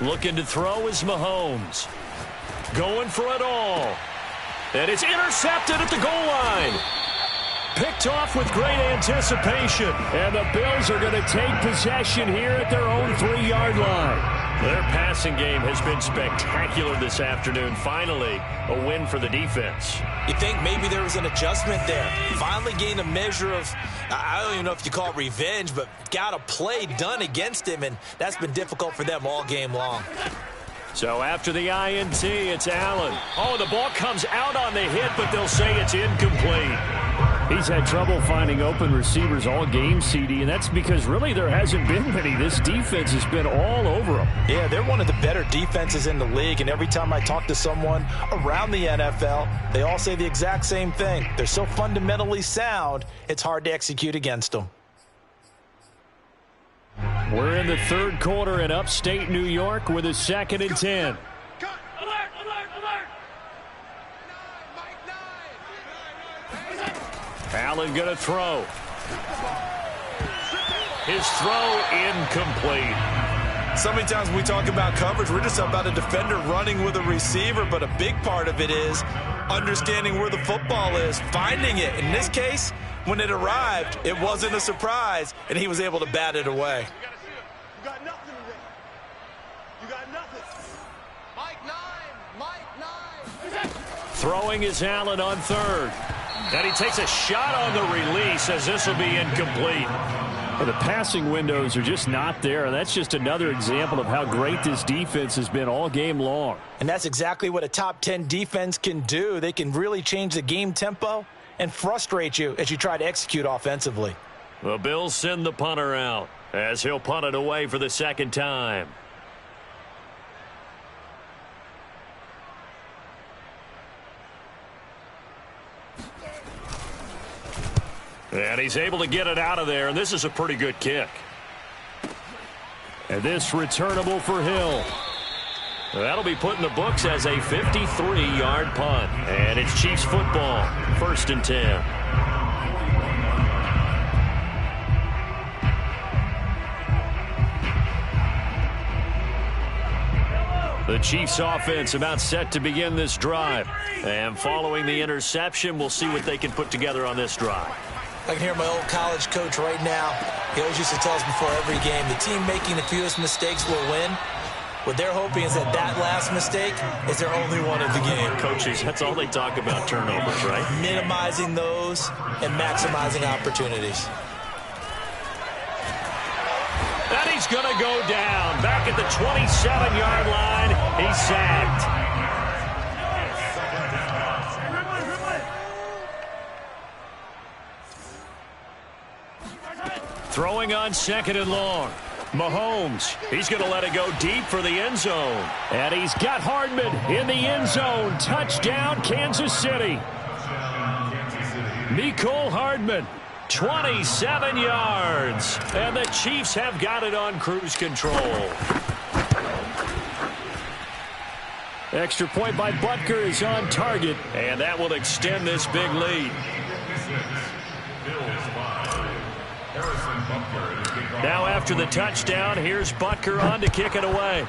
Looking to throw is Mahomes. Going for it all. And it's intercepted at the goal line. Picked off with great anticipation. And the Bills are going to take possession here at their own 3-yard line. Their passing game has been spectacular this afternoon. Finally, a win for the defense. You think maybe there was an adjustment there. Finally gained a measure of, I don't even know if you call it revenge, but got a play done against him, and that's been difficult for them all game long. So after the INT, it's Allen. Oh, the ball comes out on the hit, but they'll say it's incomplete. He's had trouble finding open receivers all game, CD, and that's because really there hasn't been many. This defense has been all over them. Yeah, they're one of the better defenses in the league, and every time I talk to someone around the NFL, they all say the exact same thing. They're so fundamentally sound, it's hard to execute against them. We're in the third quarter in upstate New York with a 2nd and 10. Allen going to throw. His throw incomplete. So many times when we talk about coverage, we're just about a defender running with a receiver, but a big part of it is understanding where the football is, finding it. In this case, when it arrived, it wasn't a surprise, and he was able to bat it away. You got nothing today. You got nothing. Mike 9. Throwing is Allen on 3rd. And he takes a shot on the release as this will be incomplete. Well, the passing windows are just not there. That's just another example of how great this defense has been all game long. And that's exactly what a top 10 defense can do. They can really change the game tempo and frustrate you as you try to execute offensively. The Bills send the punter out as he'll punt it away for the 2nd time. And he's able to get it out of there, and this is a pretty good kick. And this returnable for Hill. That'll be put in the books as a 53-yard punt. And it's Chiefs football, 1st and 10. The Chiefs offense about set to begin this drive. And following the interception, we'll see what they can put together on this drive. I can hear my old college coach right now. He always used to tell us before every game, the team making the fewest mistakes will win. What they're hoping is that that last mistake is their only one of the game. Coaches, that's all they talk about, turnovers, right? Minimizing those and maximizing opportunities. And he's going to go down. Back at the 27-yard line, he's sacked. Throwing on 2nd and long. Mahomes, he's going to let it go deep for the end zone. And he's got Hardman in the end zone. Touchdown, Kansas City. Mecole Hardman, 27 yards. And the Chiefs have got it on cruise control. Extra point by Butker is on target. And that will extend this big lead. Now after the touchdown, here's Butker on to kick it away.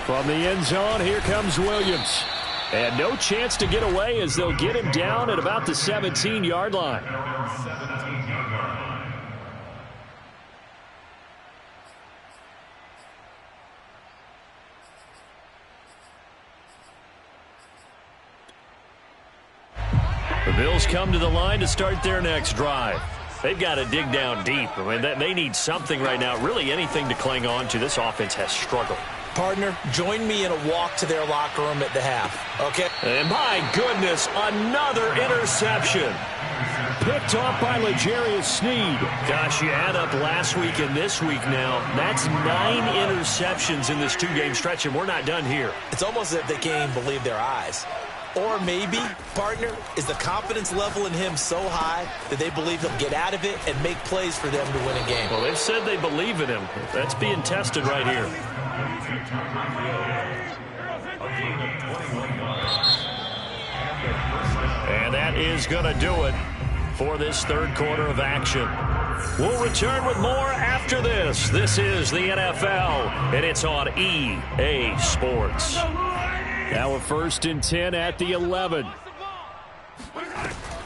From the end zone, here comes Williams. And no chance to get away as they'll get him down at about the 17-yard line. The Bills come to the line to start their next drive. They've got to dig down deep. I mean, they need something right now, really anything to cling on to. This offense has struggled. Partner, join me in a walk to their locker room at the half, okay? And my goodness, another interception. Picked off by L'Jarius Sneed. Gosh, you add up last week and this week now. That's 9 interceptions in this 2-game stretch, and we're not done here. It's almost as if they can't even believe their eyes. Or maybe, partner, is the confidence level in him so high that they believe he'll get out of it and make plays for them to win a game. Well, they've said they believe in him. That's being tested right here. And that is going to do it for this third quarter of action. We'll return with more after this. This is the NFL, and it's on EA Sports. Now a 1st and 10 at the 11.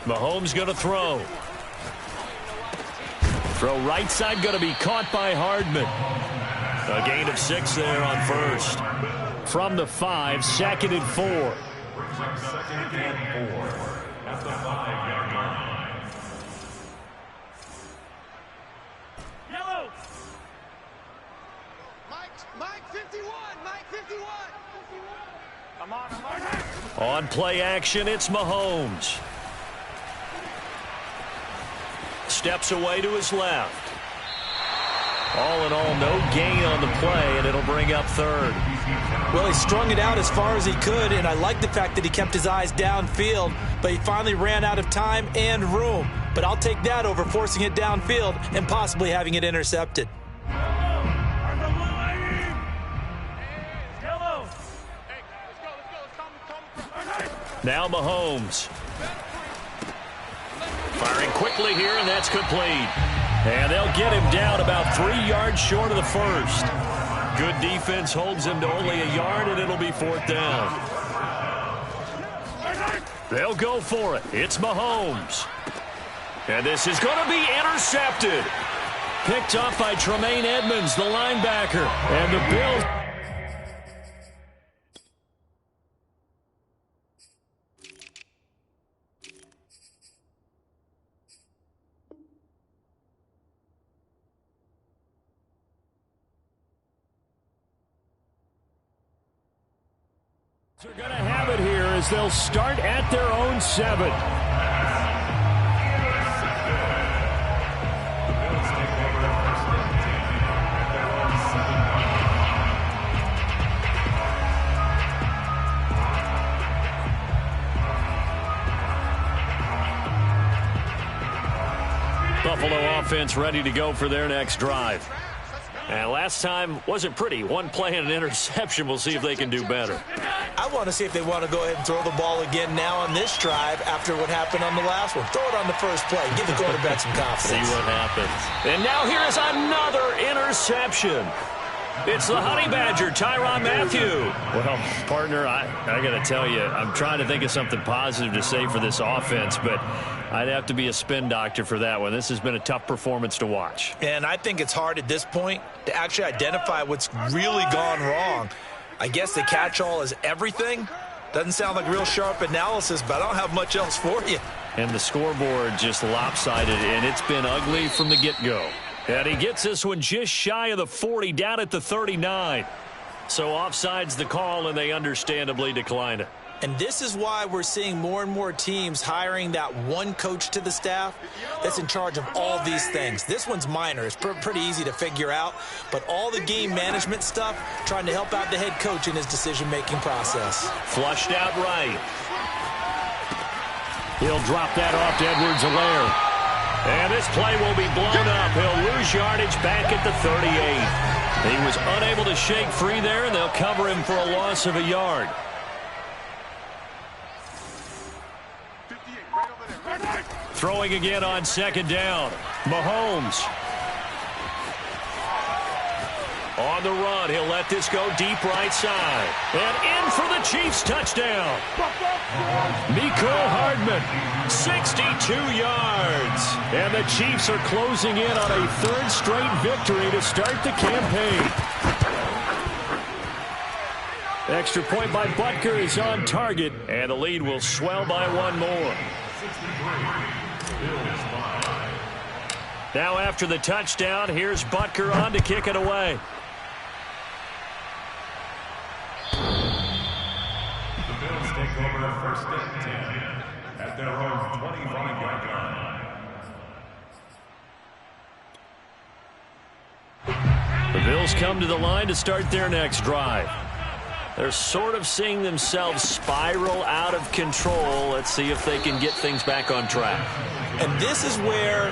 Mahomes going to throw. Throw right side going to be caught by Hardman. A gain of 6 there on 1st. From the 5, 2nd and 4. 2nd and 4 at the 5-yard line. Yellow. Mike 51. Mike 51. Come on. On play action, it's Mahomes. Steps away to his left. All in all, no gain on the play, and it'll bring up 3rd. Well, he strung it out as far as he could, and I like the fact that he kept his eyes downfield, but he finally ran out of time and room. But I'll take that over forcing it downfield and possibly having it intercepted. Now Mahomes. Firing quickly here, and that's complete. And they'll get him down about 3 yards short of the 1st. Good defense holds him to only a yard, and it'll be 4th down. They'll go for it. It's Mahomes. And this is going to be intercepted. Picked off by Tremaine Edmonds, the linebacker. And the Bills... They're going to have it here as they'll start at their own 7. Buffalo offense ready to go for their next drive. And last time wasn't pretty. One play and an interception. We'll see if they can do better. I want to see if they want to go ahead and throw the ball again now on this drive after what happened on the last one. Throw it on the first play. Give the quarterback some confidence. See what happens. And now here's another interception. It's the Honey Badger, Tyrann Mathieu. Well, partner, I got to tell you, I'm trying to think of something positive to say for this offense, but I'd have to be a spin doctor for that one. This has been a tough performance to watch. And I think it's hard at this point to actually identify what's really gone wrong. I guess the catch-all is everything. Doesn't sound like real sharp analysis, but I don't have much else for you. And the scoreboard just lopsided, and it's been ugly from the get-go. And he gets this one just shy of the 40, down at the 39. So offside's the call, and they understandably decline it. And this is why we're seeing more and more teams hiring that one coach to the staff that's in charge of all these things. This one's minor. It's pretty easy to figure out. But all the game management stuff, trying to help out the head coach in his decision-making process. Flushed out right. He'll drop that off to Edwards-Helaire. And this play will be blown up. He'll lose yardage back at the 38. He was unable to shake free there, and they'll cover him for a loss of a yard. Throwing again on 2nd down. Mahomes. On the run, he'll let this go deep right side. And in for the Chiefs touchdown. Mecole Hardman, 62 yards. And the Chiefs are closing in on a 3rd straight victory to start the campaign. Extra point by Butker is on target, and the lead will swell by 1 more. Now after the touchdown, here's Butker on to kick it away. The Bills take over 1st and 10 at their own 25-yard line. The Bills come to the line to start their next drive. They're sort of seeing themselves spiral out of control. Let's see if they can get things back on track. And this is where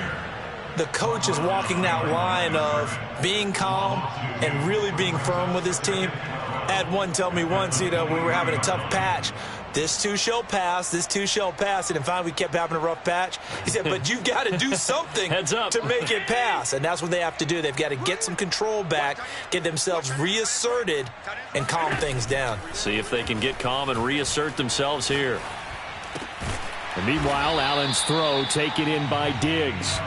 the coach is walking that line of being calm and really being firm with his team. I had one tell me once, when we were having a tough patch, this too shall pass, this too shall pass. And finally, we kept having a rough patch. He said, but you've got to do something Heads up. to make it pass. And that's what they have to do. They've got to get some control back, get themselves reasserted, and calm things down. See if they can get calm and reassert themselves here. And meanwhile, Allen's throw taken in by Diggs.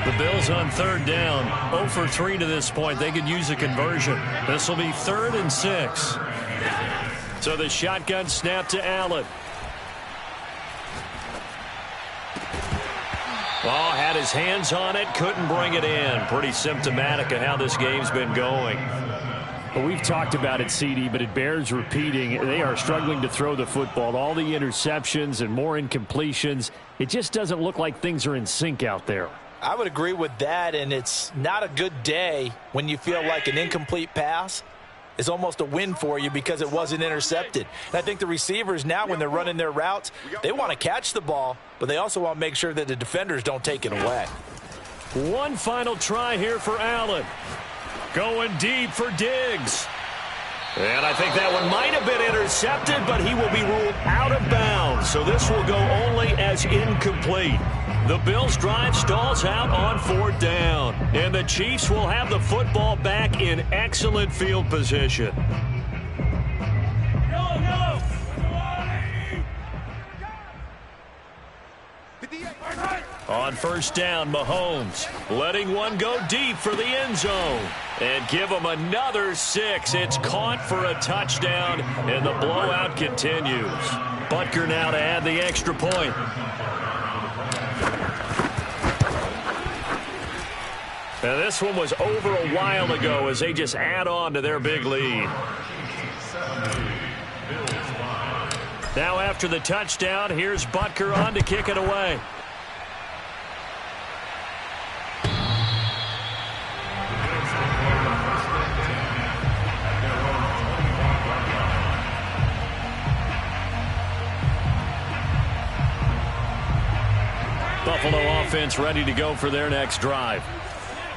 The Bills on third down, 0 for 3 to this point. They could use a conversion. This will be 3rd and 6. So the shotgun snap to Allen. Oh, had his hands on it, couldn't bring it in. Pretty symptomatic of how this game's been going. Well, we've talked about it, CD, but it bears repeating. They are struggling to throw the football. All the interceptions and more incompletions. It just doesn't look like things are in sync out there. I would agree with that, and it's not a good day when you feel like an incomplete pass is almost a win for you because it wasn't intercepted. And I think the receivers now, when they're running their routes, they want to catch the ball, but they also want to make sure that the defenders don't take it away. One final try here for Allen. Going deep for Diggs. And I think that one might have been intercepted, but he will be ruled out of bounds. So this will go only as incomplete. The Bills' drive stalls out on 4th down. And the Chiefs will have the football back in excellent field position. On 1st down, Mahomes letting one go deep for the end zone. And give him another 6. It's caught for a touchdown, and the blowout continues. Butker now to add the extra point. Now this one was over a while ago as they just add on to their big lead. Now after the touchdown, here's Butker on to kick it away. Buffalo offense ready to go for their next drive.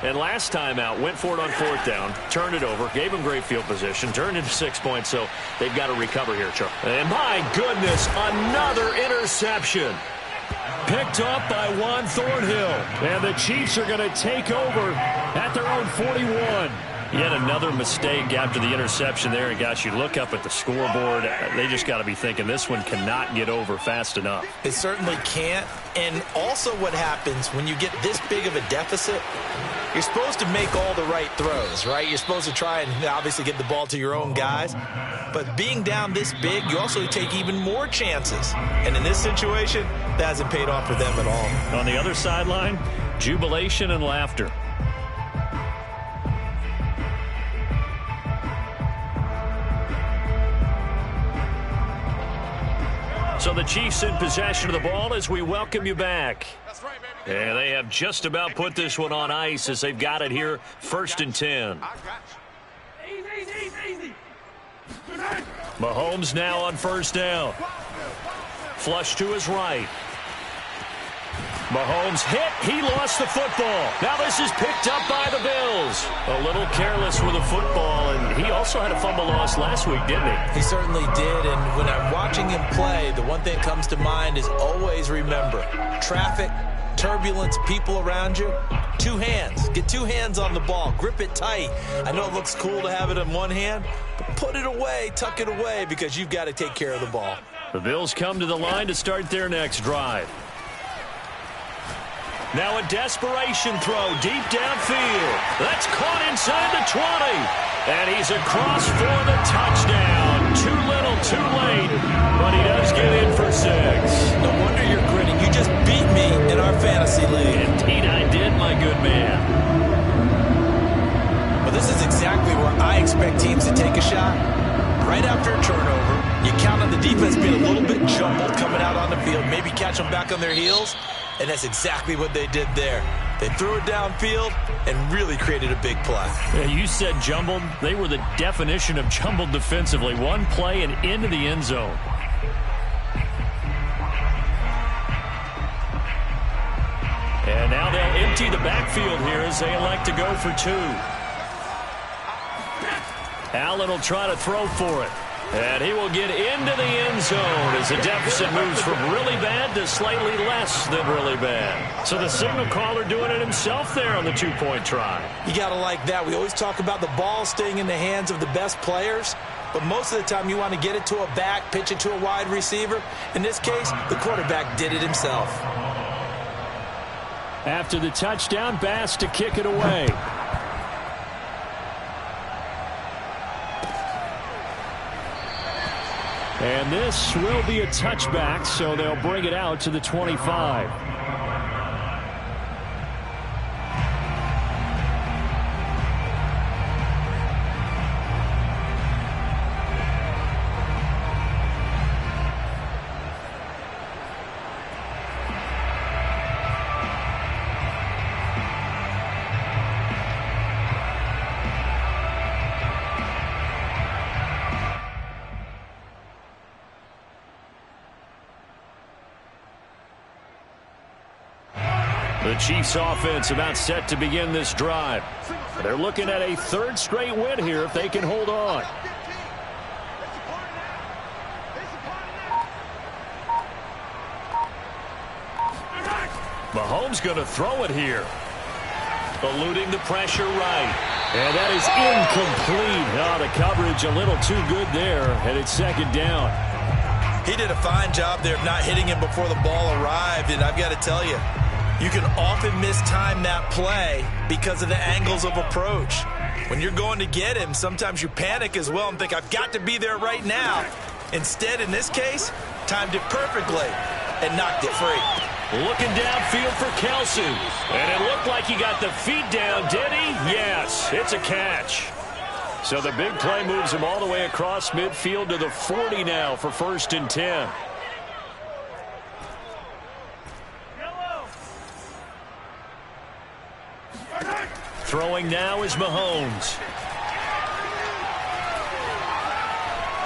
And last time out, went for it on 4th down, turned it over, gave them great field position, turned into 6 points, so they've got to recover here, Chuck. And my goodness, another interception. Picked up by Juan Thornhill. And the Chiefs are going to take over at their own 41. Yet another mistake after the interception there. And, gosh, you look up at the scoreboard, they just got to be thinking this one cannot get over fast enough. It certainly can't. And also what happens when you get this big of a deficit, you're supposed to make all the right throws, right? You're supposed to try and obviously get the ball to your own guys. But being down this big, you also take even more chances. And in this situation, that hasn't paid off for them at all. On the other sideline, jubilation and laughter. So the Chiefs in possession of the ball as we welcome you back. And they have just about put this one on ice as they've got it here, 1st and 10. Mahomes now on 1st down. Flush to his right. Mahomes hit. He lost the football. Now this is picked up by the Bills. A little careless with the football, and he also had a fumble loss last week, didn't he? He certainly did, and when I'm watching him play, the one thing that comes to mind is always remember, traffic, turbulence, people around you, 2 hands. Get 2 hands on the ball. Grip it tight. I know it looks cool to have it in one hand, but put it away, tuck it away, because you've got to take care of the ball. The Bills come to the line to start their next drive. Now a desperation throw deep downfield. That's caught inside the 20. And he's across for the touchdown. Too little, too late. But he does get in for 6. No wonder you're grinning. You just beat me in our fantasy league. Indeed I did, my good man. Well, this is exactly where I expect teams to take a shot. Right after a turnover, you count on the defense being a little bit jumbled coming out on the field, maybe catch them back on their heels. And that's exactly what they did there. They threw it downfield and really created a big play. Yeah, you said jumbled. They were the definition of jumbled defensively. One play and into the end zone. And now they'll empty the backfield here as they elect to go for 2. Allen will try to throw for it. And he will get into the end zone as the deficit moves from really bad to slightly less than really bad. So the signal caller doing it himself there on the two-point try. You got to like that. We always talk about the ball staying in the hands of the best players, but most of the time you want to get it to a back, pitch it to a wide receiver. In this case, the quarterback did it himself. After the touchdown, Bass to kick it away. And this will be a touchback, so they'll bring it out to the 25. The Chiefs offense about set to begin this drive. They're looking at a third straight win here if they can hold on. Mahomes going to throw it here. Eluding the pressure right. And that is incomplete. Oh, the coverage a little too good there, and it's second down. He did a fine job there of not hitting him before the ball arrived, and I've got to tell you, you can often mistime that play because of the angles of approach. When you're going to get him, sometimes you panic as well and think, I've got to be there right now. Instead, in this case, timed it perfectly and knocked it free. Looking downfield for Kelce. And it looked like he got the feet down, did he? Yes, it's a catch. So the big play moves him all the way across midfield to the 40 now for 1st and 10. Throwing now is Mahomes.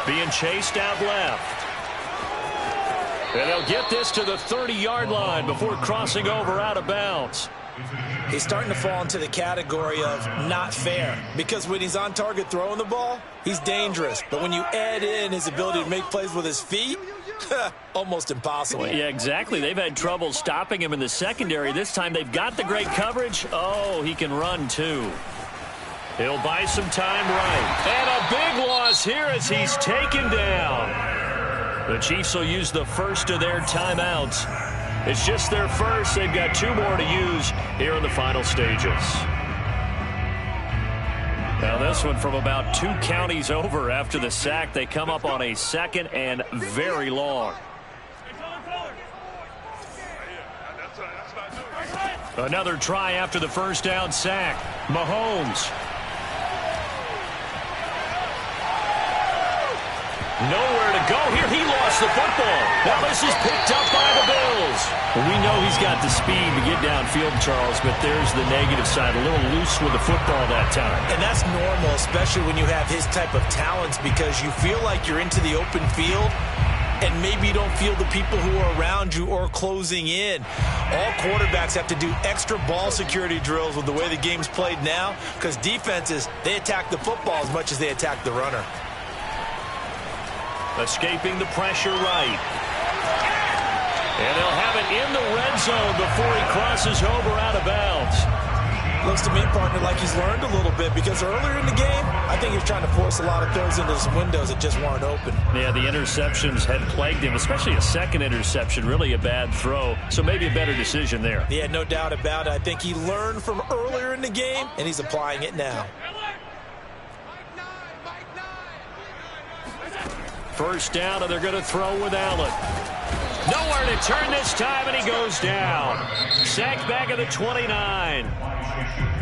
Being chased out left. And they'll get this to the 30-yard line before crossing over out of bounds. He's starting to fall into the category of not fair, because when he's on target throwing the ball, he's dangerous. But when you add in his ability to make plays with his feet, almost impossible. Yeah, exactly. They've had trouble stopping him in the secondary. This time they've got the great coverage. Oh, he can run too. He'll buy some time right. And a big loss here as he's taken down. The Chiefs will use the first of their timeouts. It's just their first. They've got 2 more to use here in the final stages. Now this one from about 2 counties over after the sack. They come up on a 2nd and very long. Another try after the first down sack. Mahomes. Nowhere to go here. He lost the football. Now this is picked up by the Bills. We know he's got the speed to get downfield, Charles, but there's the negative side. A little loose with the football that time. And that's normal, especially when you have his type of talents, because you feel like you're into the open field and maybe you don't feel the people who are around you or closing in. All quarterbacks have to do extra ball security drills with the way the game's played now, because defenses, they attack the football as much as they attack the runner. Escaping the pressure right. And they'll have it in the red zone before he crosses over out of bounds. Looks to me, partner, like he's learned a little bit, because earlier in the game, I think he was trying to force a lot of throws into some windows that just weren't open. Yeah, the interceptions had plagued him, especially a second interception, really a bad throw. So maybe a better decision there. Yeah, no doubt about it. I think he learned from earlier in the game, and he's applying it now. First down, and they're going to throw with Allen. Nowhere to turn this time, and he goes down. Sacked back at the 29.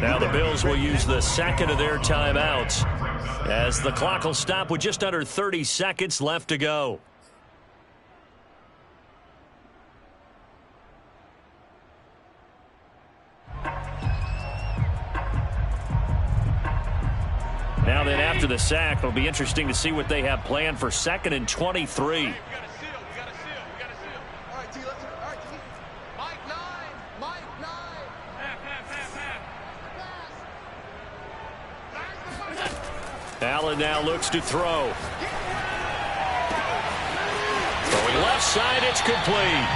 Now the Bills will use the second of their timeouts as the clock will stop with just under 30 seconds left to go. Now then, after the sack, it'll be interesting to see what they have planned for 2nd and 23. Allen now looks to throw. left side, it's complete.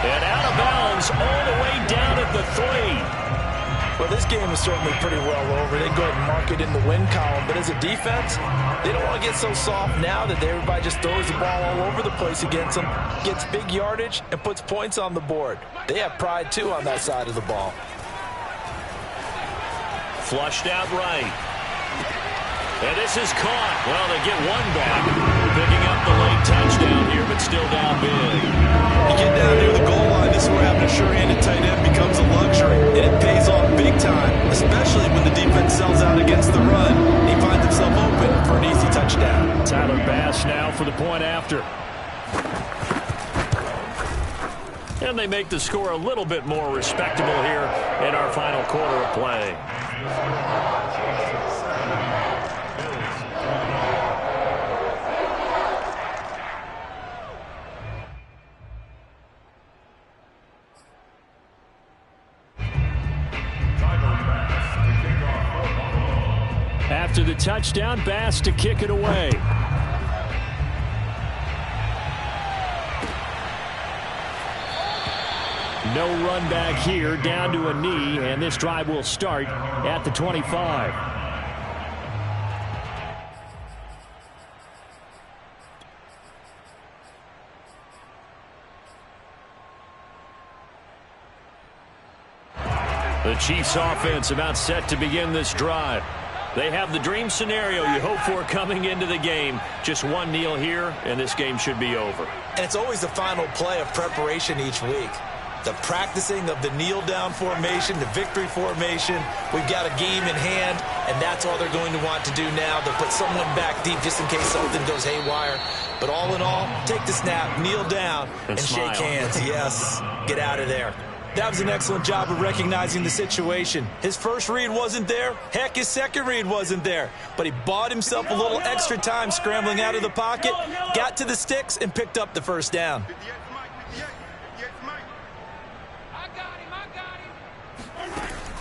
And out of bounds all the way down at the 3. Well, this game is certainly pretty well over. They go ahead and mark it in the win column. But as a defense, they don't want to get so soft now that everybody just throws the ball all over the place against them, gets big yardage, and puts points on the board. They have pride, too, on that side of the ball. Flushed out right. And this is caught. Well, they get one back. Picking up the late touchdown here, but still down big. You get down near the goal line, this is where having a sure-handed tight end becomes a luxury. And it pays off big time, especially when the defense sells out against the run. He finds himself open for an easy touchdown. Tyler Bass now for the point after. And they make the score a little bit more respectable here in our final quarter of play. After the touchdown, Bass to kick it away. No run back here, down to a knee, and this drive will start at the 25. The Chiefs offense about set to begin this drive. They have the dream scenario you hope for coming into the game. Just one kneel here, and this game should be over. And it's always the final play of preparation each week. The practicing of the kneel-down formation, the victory formation. We've got a game in hand, and that's all they're going to want to do now. They'll put someone back deep just in case something goes haywire. But all in all, take the snap, kneel down, and shake hands. Yes, get out of there. That was an excellent job of recognizing the situation. His first read wasn't there. Heck, his second read wasn't there. But he bought himself a little extra time scrambling out of the pocket, got to the sticks, and picked up the first down.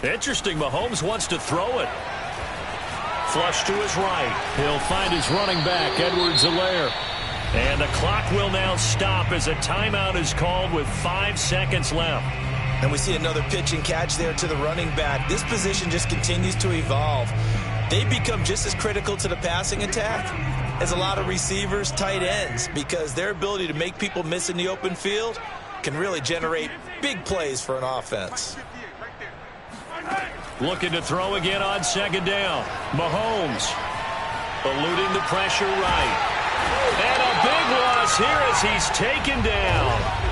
Interesting, Mahomes wants to throw it. Flush to his right. He'll find his running back, Edwards-Helaire. And the clock will now stop as a timeout is called with 5 seconds left. And we see another pitch and catch there to the running back. This position just continues to evolve. They become just as critical to the passing attack as a lot of receivers, tight ends, because their ability to make people miss in the open field can really generate big plays for an offense. Looking to throw again on second down. Mahomes eluding the pressure right. And a big loss here as he's taken down.